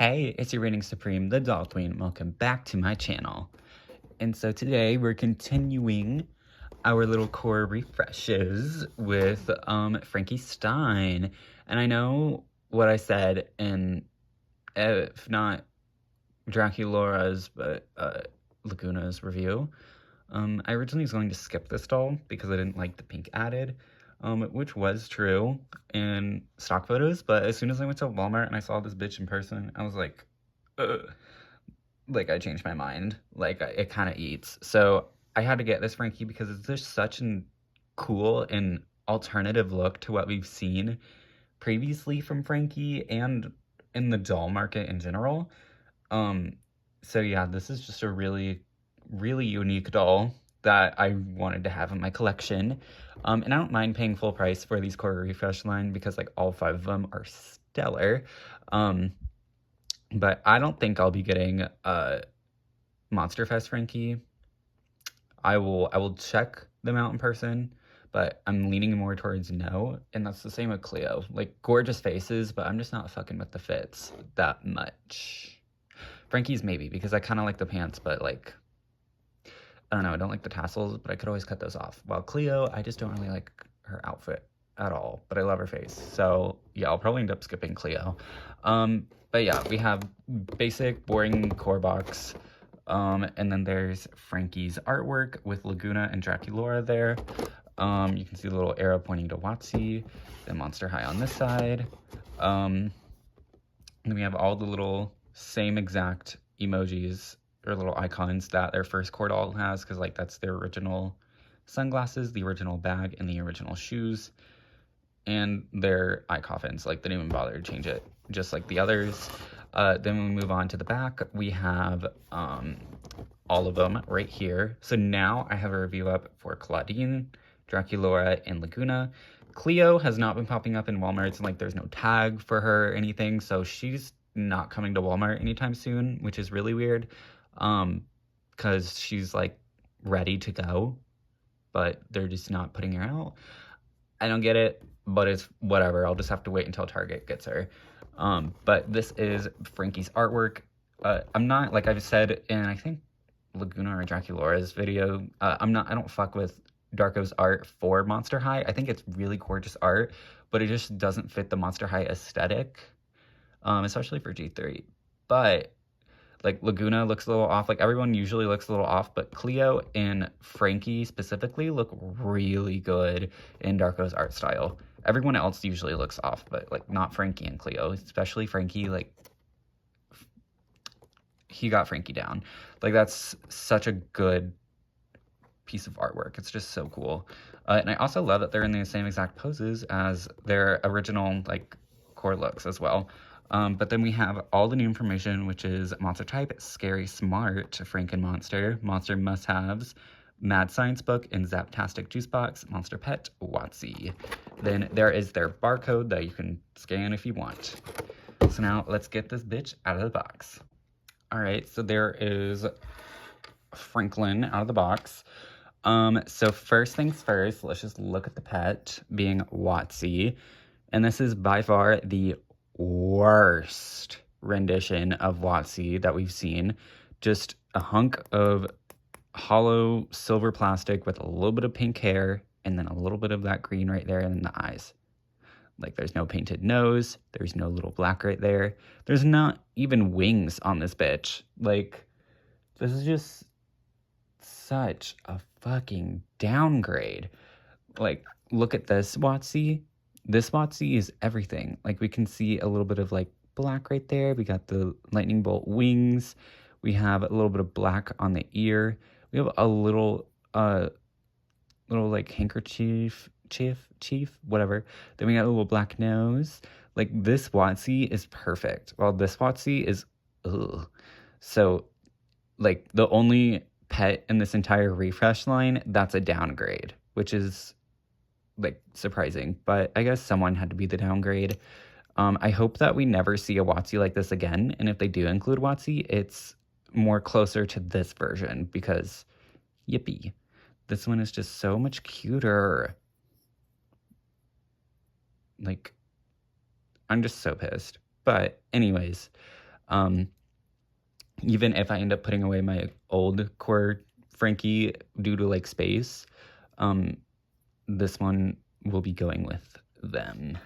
Hey, it's your reigning supreme, the Doll Queen. Welcome back to my channel. And so today we're continuing our little core refreshes with Frankie Stein. And I know what I said in, if not Draculaura's, but Laguna's review. I originally was going to skip this doll because I didn't like the pink added, which was true in stock photos, but as soon as I went to Walmart and I saw this bitch in person, I was like, ugh. Like, I changed my mind. Like, it kind of eats. So I had to get this Frankie because it's just such a cool and alternative look to what we've seen previously from Frankie and in the doll market in general. So yeah, this is just a really, really unique doll that I wanted to have in my collection. And I don't mind paying full price for these core refresh line because like all 5 of them are stellar. But I don't think I'll be getting Monster Fest Frankie. I will check them out in person, but I'm leaning more towards no, and that's the same with Cleo. Like, gorgeous faces, but I'm just not fucking with the fits that much. Frankie's maybe, because I kind of like the pants, but like, I don't know, I don't like the tassels, but I could always cut those off. While Cleo, I just don't really like her outfit at all, but I love her face. So yeah, I'll probably end up skipping Cleo. But yeah, we have basic, boring core box. And then there's Frankie's artwork with Laguna and Draculaura there. You can see the little arrow pointing to Watsy, then Monster High on this side. And then we have all the little same exact emojis or little icons that their first core doll has, because like that's their original sunglasses, the original bag, and the original shoes, and their eye coffins. Like, they didn't even bother to change it, just like the others. Then when we move on to the back, we have all of them right here. So now I have a review up for Claudine, Draculaura, and Laguna. Cleo has not been popping up in Walmart, and like there's no tag for her or anything, so she's not coming to Walmart anytime soon, which is really weird, because she's like ready to go, but they're just not putting her out. I don't get it, but it's whatever. I'll just have to wait until Target gets her. But this is Frankie's artwork. I'm not, like I've said in, I think, Laguna or Draculaura's video, I don't fuck with Darko's art for Monster High. I think it's really gorgeous art, but it just doesn't fit the Monster High aesthetic, especially for G3. But like, Laguna looks a little off. Like, everyone usually looks a little off, but Cleo and Frankie specifically look really good in Darko's art style. Everyone else usually looks off, but like not Frankie and Cleo, especially Frankie. Like, he got Frankie down. Like, that's such a good piece of artwork. It's just so cool. And I also love that they're in the same exact poses as their original like core looks as well. But then we have all the new information, which is monster type, scary, smart, Frankenmonster, monster must-haves, mad science book, and zaptastic juice box, monster pet, Watsy. Then there is their barcode that you can scan if you want. So now let's get this bitch out of the box. All right, so there is Franklin out of the box. So first things first, let's just look at the pet, being Watsy. And this is by far the worst rendition of Watsy that we've seen. Just a hunk of hollow silver plastic with a little bit of pink hair and then a little bit of that green right there in the eyes. Like, there's no painted nose, there's no little black right there, there's not even wings on this bitch. Like, this is just such a fucking downgrade. Like, look at this Watsy. This Watsy is everything. Like, we can see a little bit of like black right there. We got the lightning bolt wings. We have a little bit of black on the ear. We have a little like handkerchief, whatever. Then we got a little black nose. Like, this Watsy is perfect. While this Watsy is, ugh. So, like, the only pet in this entire refresh line that's a downgrade, which is like surprising, but I guess someone had to be the downgrade. I hope that we never see a Watsy like this again, and if they do include Watsy, it's more closer to this version, because yippee, this one is just so much cuter. Like, I'm just so pissed. But anyways, Even if I end up putting away my old core Frankie due to like space, this one will be going with them.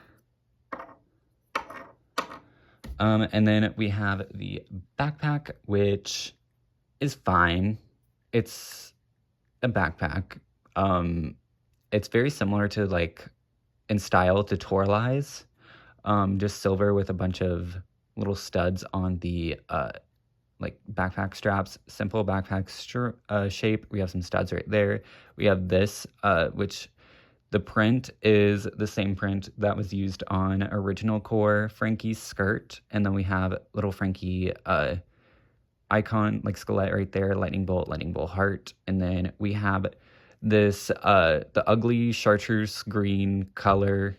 And then we have the backpack, which is fine. It's a backpack. It's very similar to like in style to Torli's, just silver with a bunch of little studs on the like backpack straps, simple backpack shape. We have some studs right there. We have this, which the print is the same print that was used on original core Frankie's skirt. And then we have little Frankie icon, like skelet right there, lightning bolt heart. And then we have this, the ugly chartreuse green color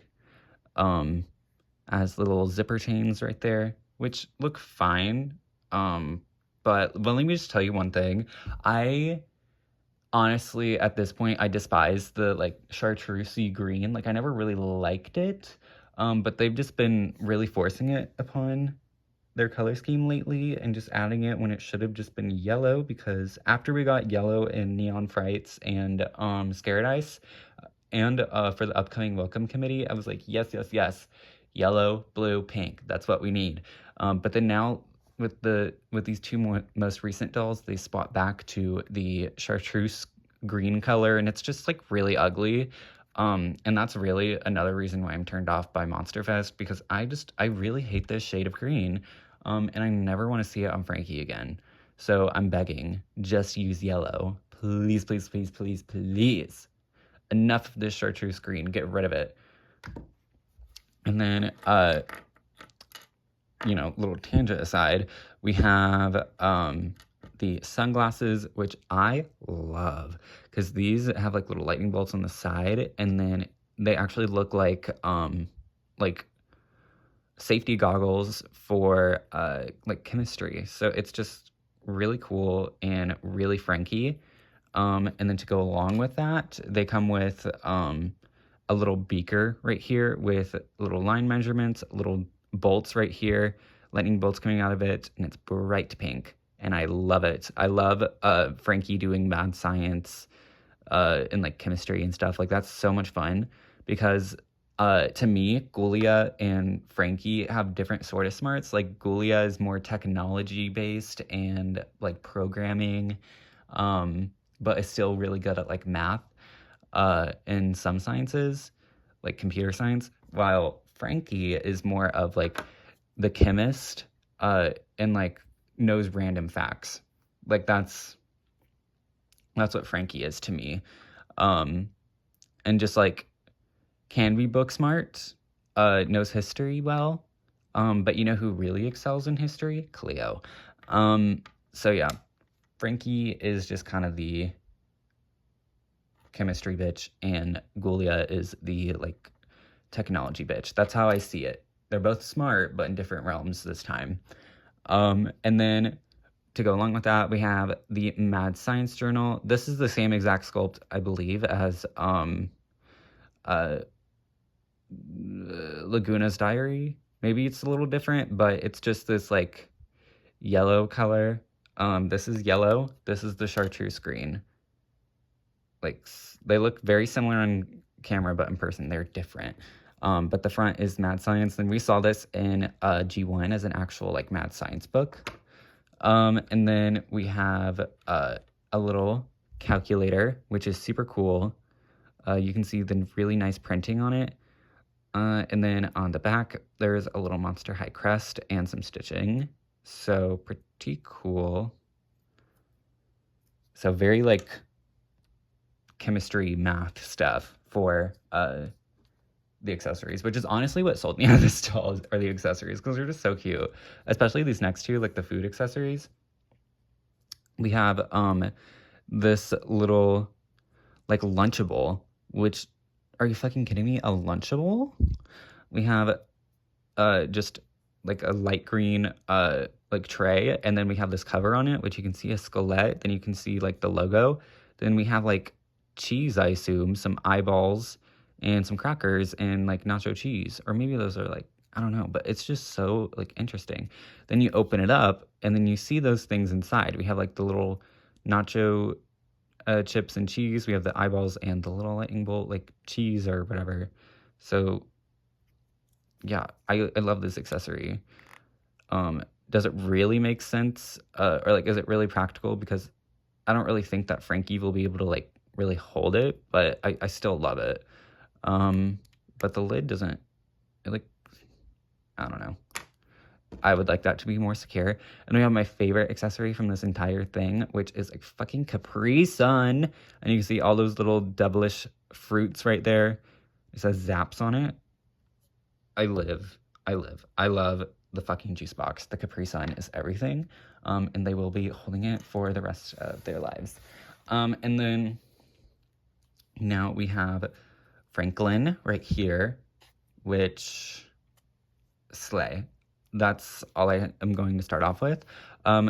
as little zipper chains right there, which look fine. But let me just tell you one thing. I honestly, at this point, I despise the like chartreusey green. Like I never really liked it. But they've just been really forcing it upon their color scheme lately and just adding it when it should have just been yellow, because after we got yellow in Neon Frights and Scared Ice and for the upcoming Welcome Committee, I was like, yes, yes, yes. Yellow, blue, pink. That's what we need. But then now with these two most recent dolls, they spot back to the chartreuse green color, and it's just like really ugly. And that's really another reason why I'm turned off by Monster Fest, because I really hate this shade of green. And I never want to see it on Frankie again. So I'm begging, just use yellow. Please, please, please, please, please. Enough of this chartreuse green. Get rid of it. And then, little tangent aside, we have the sunglasses, which I love, because these have like little lightning bolts on the side, and then they actually look like safety goggles for like chemistry. So it's just really cool and really Frankie. And then to go along with that, they come with a little beaker right here with little line measurements, little bolts right here, lightning bolts coming out of it, and it's bright pink, and I love it. I love Frankie doing mad science and like chemistry and stuff. Like that's so much fun, because to me, Ghoulia and Frankie have different sort of smarts. Like Ghoulia is more technology based and like programming, but is still really good at like math in some sciences, like computer science, while Frankie is more of like the chemist and like knows random facts. Like that's what Frankie is to me. And just like can be book smart, knows history well, but you know who really excels in history? Cleo. So yeah, Frankie is just kind of the chemistry bitch, and Ghoulia is the like technology bitch. That's how I see it. They're both smart, but in different realms this time. And then to go along with that, we have the Mad Science Journal. This is the same exact sculpt, I believe, as Laguna's Diary. Maybe it's a little different, but it's just this like yellow color. This is yellow. This is the chartreuse green. Like they look very similar on camera, but in person they're different. But the front is Mad Science, and we saw this in G1 as an actual like Mad Science book. And then we have a little calculator, which is super cool. You can see the really nice printing on it. And then on the back, there's a little Monster High crest and some stitching. So pretty cool. So very like chemistry, math stuff for the accessories, which is honestly what sold me out of this doll, are the accessories, because they're just so cute. Especially these next two, like the food accessories. We have this little like Lunchable, which, are you fucking kidding me? A Lunchable? We have just like a light green like tray, and then we have this cover on it, which you can see a skelet, then you can see like the logo. Then we have like cheese, I assume, some eyeballs and some crackers and like nacho cheese, or maybe those are like, I don't know, but it's just so, like, interesting. Then you open it up, and then you see those things inside. We have, like, the little nacho chips and cheese. We have the eyeballs and the little lightning bolt, like, cheese or whatever. So, yeah, I love this accessory. Does it really make sense? Or, like, is it really practical? Because I don't really think that Frankie will be able to, like, really hold it, but I still love it. But the lid doesn't, like, I don't know. I would like that to be more secure. And we have my favorite accessory from this entire thing, which is a fucking Capri Sun. And you can see all those little devilish fruits right there. It says Zaps on it. I love the fucking juice box. The Capri Sun is everything. And they will be holding it for the rest of their lives. And then now we have Franklin right here, which slay. That's all I am going to start off with.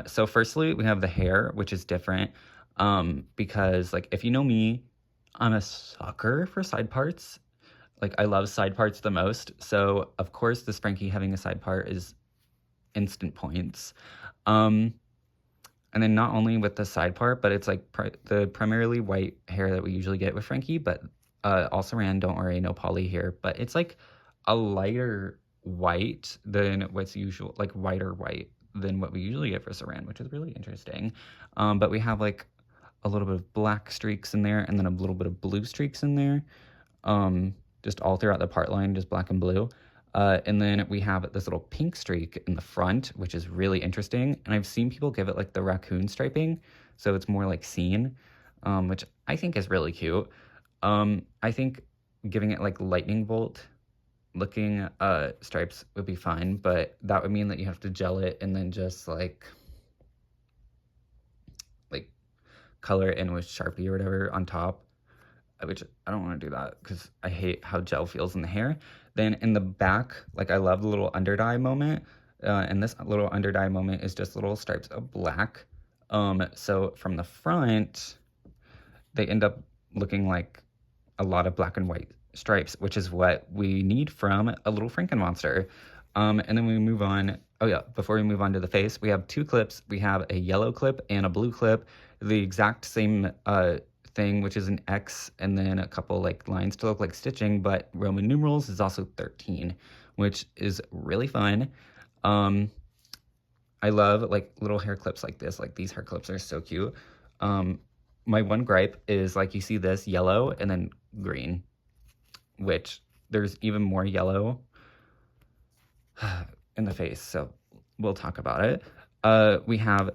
So firstly, we have the hair, which is different. Because, like, if you know me, I'm a sucker for side parts. Like, I love side parts the most. So, of course, this Frankie having a side part is instant points. And then not only with the side part, but it's like the primarily white hair that we usually get with Frankie, but also ran, don't worry, no poly here. But it's like a lighter white than what's usual, like whiter white than what we usually get for Saran, which is really interesting. But we have like a little bit of black streaks in there and then a little bit of blue streaks in there. Just all throughout the part line, just black and blue. And then we have this little pink streak in the front, which is really interesting. And I've seen people give it like the raccoon striping, so it's more like seen, which I think is really cute. I think giving it like lightning bolt looking stripes would be fine, but that would mean that you have to gel it and then just like color it in with Sharpie or whatever on top, which I don't want to do that because I hate how gel feels in the hair. Then in the back, like, I love the little under dye moment, and this little under dye moment is just little stripes of black. So from the front, they end up looking like a lot of black and white stripes, which is what we need from a little Frankenmonster. And then we move on. Oh yeah, before we move on to the face, we have two clips. We have a yellow clip and a blue clip, the exact same thing, which is an X and then a couple like lines to look like stitching, but Roman numerals is also 13, which is really fun. I love like little hair clips like this. Like, these hair clips are so cute. My one gripe is, like, you see this yellow and then green, which there's even more yellow in the face, so we'll talk about it. We have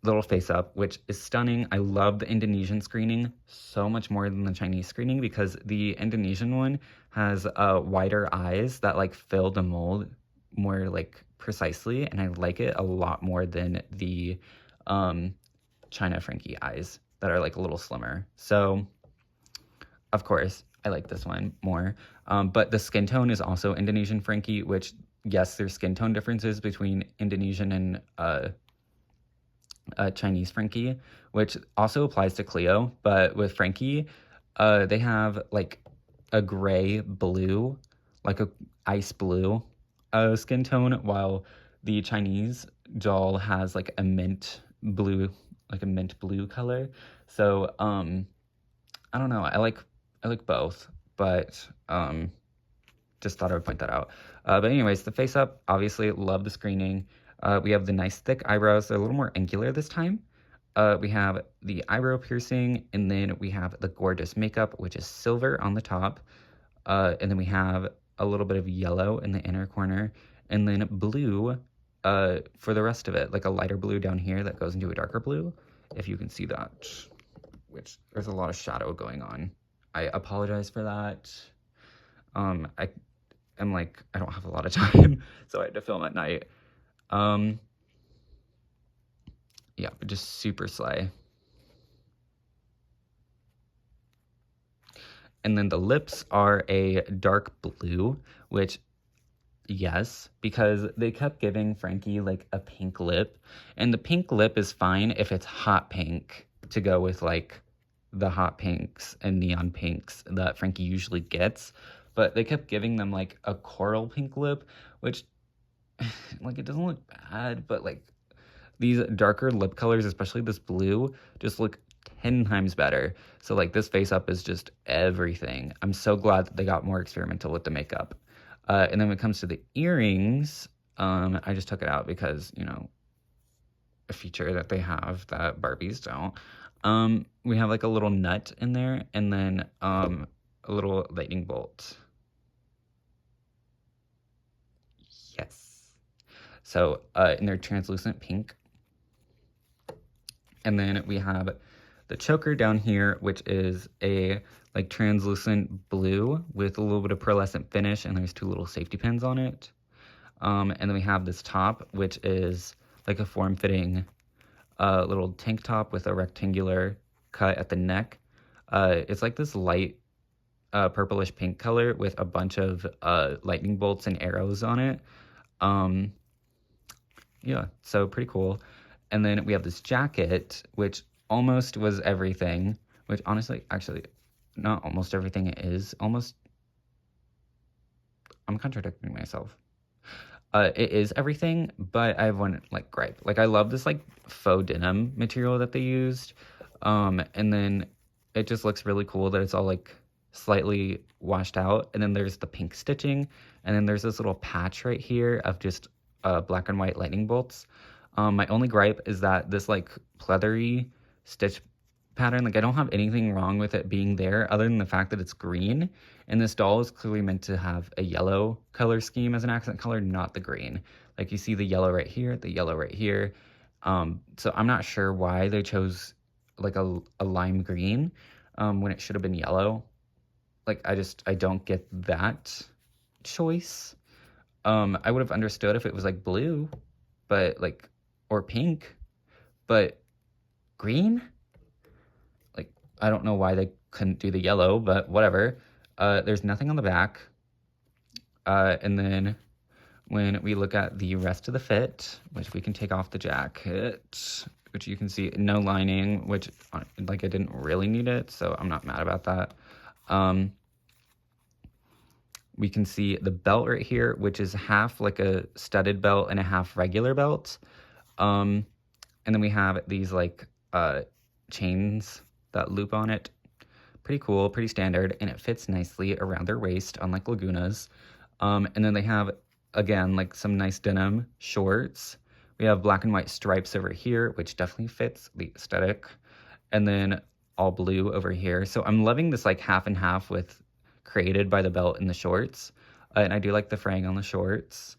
little face up, which is stunning. I love the Indonesian screening so much more than the Chinese screening, because the Indonesian one has wider eyes that like fill the mold more like precisely, and I like it a lot more than the China Frankie eyes that are like a little slimmer. So of course I like this one more, but the skin tone is also Indonesian Frankie, which, yes, there's skin tone differences between Indonesian and Chinese Frankie, which also applies to Cleo. But with Frankie, they have like a gray blue, like a ice blue skin tone, while the Chinese doll has like a mint blue, like a mint blue color. So I don't know, I like both, but just thought I would point that out. But anyways, the face up, obviously love the screening. We have the nice thick eyebrows. They're a little more angular this time. We have the eyebrow piercing, and then we have the gorgeous makeup, which is silver on the top. And then we have a little bit of yellow in the inner corner, and then blue for the rest of it, like a lighter blue down here that goes into a darker blue, if you can see that, which there's a lot of shadow going on. I apologize for that. I'm like, I don't have a lot of time, so I had to film at night. Yeah, but just super slay. And then the lips are a dark blue, which, yes, because they kept giving Frankie like a pink lip, and the pink lip is fine if it's hot pink to go with like the hot pinks and neon pinks that Frankie usually gets. But they kept giving them like a coral pink lip, which, like, it doesn't look bad, but, like, these darker lip colors, especially this blue, just look 10 times better. So, like, this face up is just everything. I'm so glad that they got more experimental with the makeup. And then when it comes to the earrings, I just took it out because, a feature that they have that Barbies don't. We have like a little nut in there, and then a little lightning bolt. Yes. So in their translucent pink. And then we have the choker down here, which is a like translucent blue with a little bit of pearlescent finish, and there's 2 little safety pins on it. And then we have this top, which is like a form-fitting little tank top with a rectangular cut at the neck. It's like this light purplish pink color with a bunch of lightning bolts and arrows on it. Yeah, so pretty cool. And then we have this jacket, which almost was everything, which honestly, actually, not almost everything it is. Almost, I'm contradicting myself. It is everything, but I have one like gripe. Like I love this like faux denim material that they used. And then it just looks really cool that it's all like slightly washed out. And then there's the pink stitching, and then there's this little patch right here of just black and white lightning bolts. My only gripe is that this like pleathery stitch pattern, like I don't have anything wrong with it being there other than the fact that it's green, and this doll is clearly meant to have a yellow color scheme as an accent color, not the green. Like you see the yellow right here, the yellow right here. So I'm not sure why they chose like a lime green when it should have been yellow. Like I don't get that choice. I would have understood if it was like blue, but like, or pink, but green? Like, I don't know why they couldn't do the yellow, but whatever. There's nothing on the back. And then when we look at the rest of the fit, which we can take off the jacket, which you can see no lining, which like I didn't really need it, so I'm not mad about that. We can see the belt right here, which is half like a studded belt and a half regular belt. And then we have these like chains that loop on it. Pretty cool, pretty standard, and it fits nicely around their waist, unlike Laguna's. And then they have, again, like some nice denim shorts. We have black and white stripes over here, which definitely fits the aesthetic. And then all blue over here. So I'm loving this like half and half with created by the belt and the shorts. And I do like the fraying on the shorts.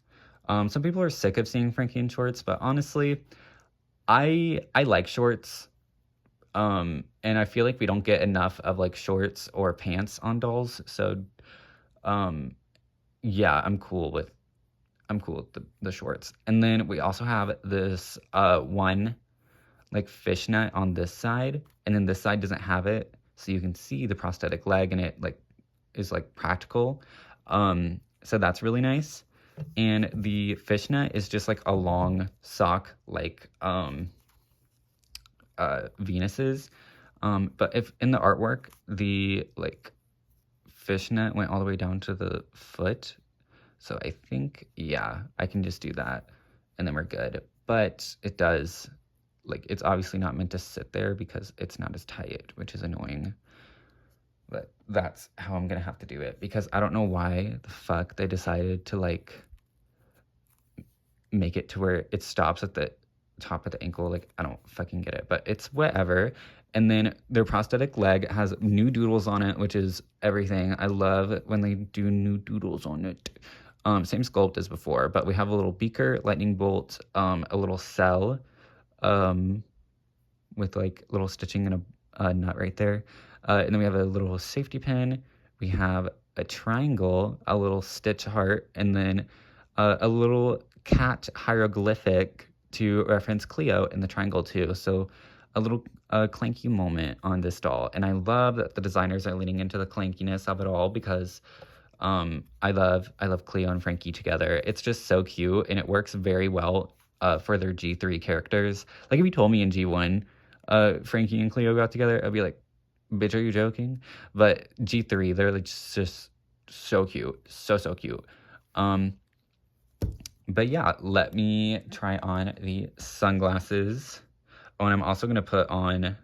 Some people are sick of seeing Frankie in shorts, but honestly, I like shorts. And I feel like we don't get enough of like shorts or pants on dolls. So yeah, I'm cool with the shorts. And then we also have this one like fishnet on this side, and then this side doesn't have it, so you can see the prosthetic leg, and it like is like practical. So that's really nice. And the fishnet is just like a long sock like Venus's. But if in the artwork the like fishnet went all the way down to the foot, so I think, yeah, I can just do that and then we're good. But it does, like, it's obviously not meant to sit there because it's not as tight, which is annoying. But that's how I'm gonna have to do it, because I don't know why the fuck they decided to like make it to where it stops at the top of the ankle. Like, I don't fucking get it, but it's whatever. And then their prosthetic leg has new doodles on it, which is everything. I love when they do new doodles on it. Same sculpt as before, but we have a little beaker, lightning bolt, a little cell, with like little stitching and a nut right there. And then we have a little safety pin. We have a triangle, a little stitch heart, and then a little cat hieroglyphic to reference Cleo in the triangle too. So a little clanky moment on this doll. And I love that the designers are leaning into the clankiness of it all, because I love Cleo and Frankie together. It's just so cute, and it works very well for their G3 characters. Like if you told me in G1 Frankie and Cleo got together, I'd be like, bitch, are you joking? But G3, they're like just so cute. So cute. But yeah, let me try on the sunglasses. Oh, and I'm also gonna put on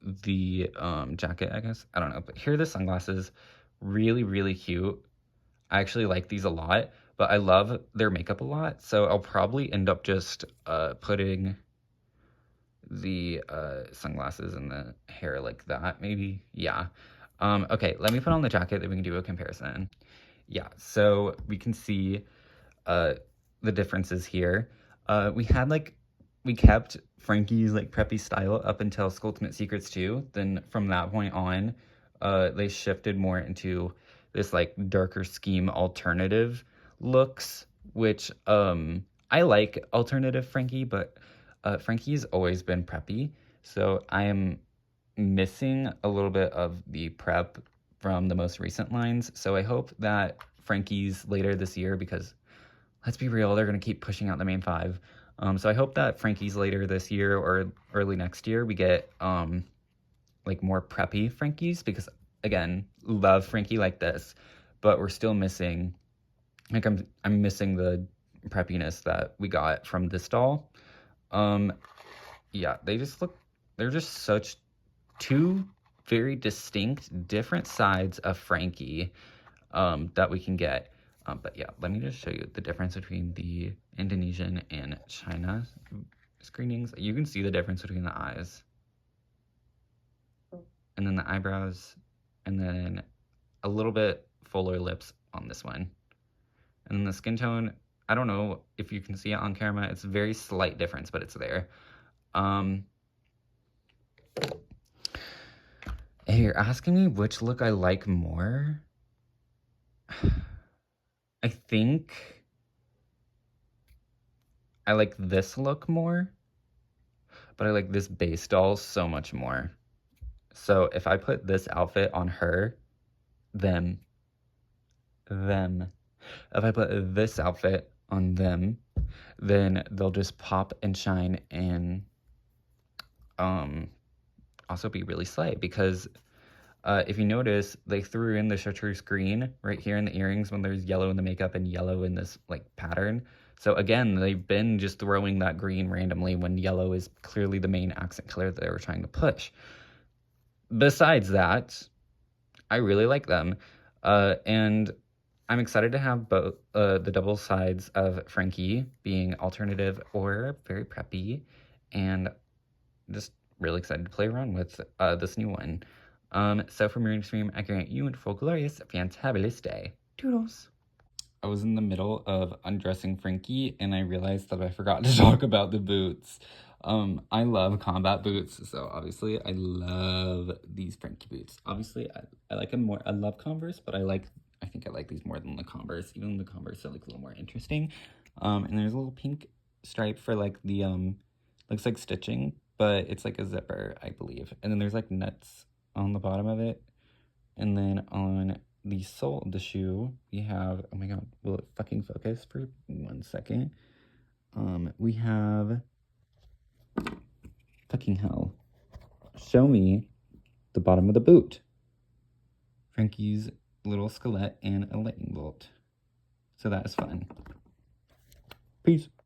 the jacket, I guess. I don't know, but here are the sunglasses. Really, really cute. I actually like these a lot, but I love their makeup a lot, so I'll probably end up just putting the sunglasses and the hair like that, maybe. Yeah. Okay, let me put on the jacket, then we can do a comparison. Yeah, so we can see uh the differences here. We kept Frankie's like preppy style up until Skulltimate Secrets 2. Then from that point on, they shifted more into this like darker scheme alternative looks, which I like alternative Frankie, but Frankie's always been preppy. So I am missing a little bit of the prep from the most recent lines. So I hope that Frankie's later this year, because let's be real, they're going to keep pushing out the main five. So I hope that Frankie's later this year or early next year, we get like more preppy Frankies, because again, love Frankie like this, but we're still missing, like I'm missing the preppiness that we got from this doll. Yeah, they're just such two very distinct, different sides of Frankie that we can get. But yeah, let me just show you the difference between the Indonesian and China screenings. You can see the difference between the eyes, and then the eyebrows, and then a little bit fuller lips on this one. And then the skin tone, I don't know if you can see it on camera. It's a very slight difference, but it's there. If you're asking me which look I like more, I think I like this look more, but I like this base doll so much more. So if I put this outfit on her, them. If I put this outfit on them, then they'll just pop and shine and also be really slay, because if you notice, they threw in the chartreuse green right here in the earrings when there's yellow in the makeup and yellow in this like pattern. So again, they've been just throwing that green randomly when yellow is clearly the main accent color that they were trying to push. Besides that, I really like them. And I'm excited to have both the double sides of Frankie being alternative or very preppy, and just really excited to play around with this new one. So from your stream, I grant you and full glorious fantabulous day. Toodles. I was in the middle of undressing Frankie, and I realized that I forgot to talk about the boots. I love combat boots, so obviously I love these Frankie boots. Obviously, I like them more. I love Converse, but I think I like these more than the Converse, even though the Converse are like a little more interesting. And there's a little pink stripe for like the, looks like stitching, but it's like a zipper, I believe. And then there's like nuts on the bottom of it. And then on the sole of the shoe, we have, oh my god, will it fucking focus for 1 second? We have, fucking hell, show me the bottom of the boot. Frankie's little skeleton and a lightning bolt. So that is fun. Peace.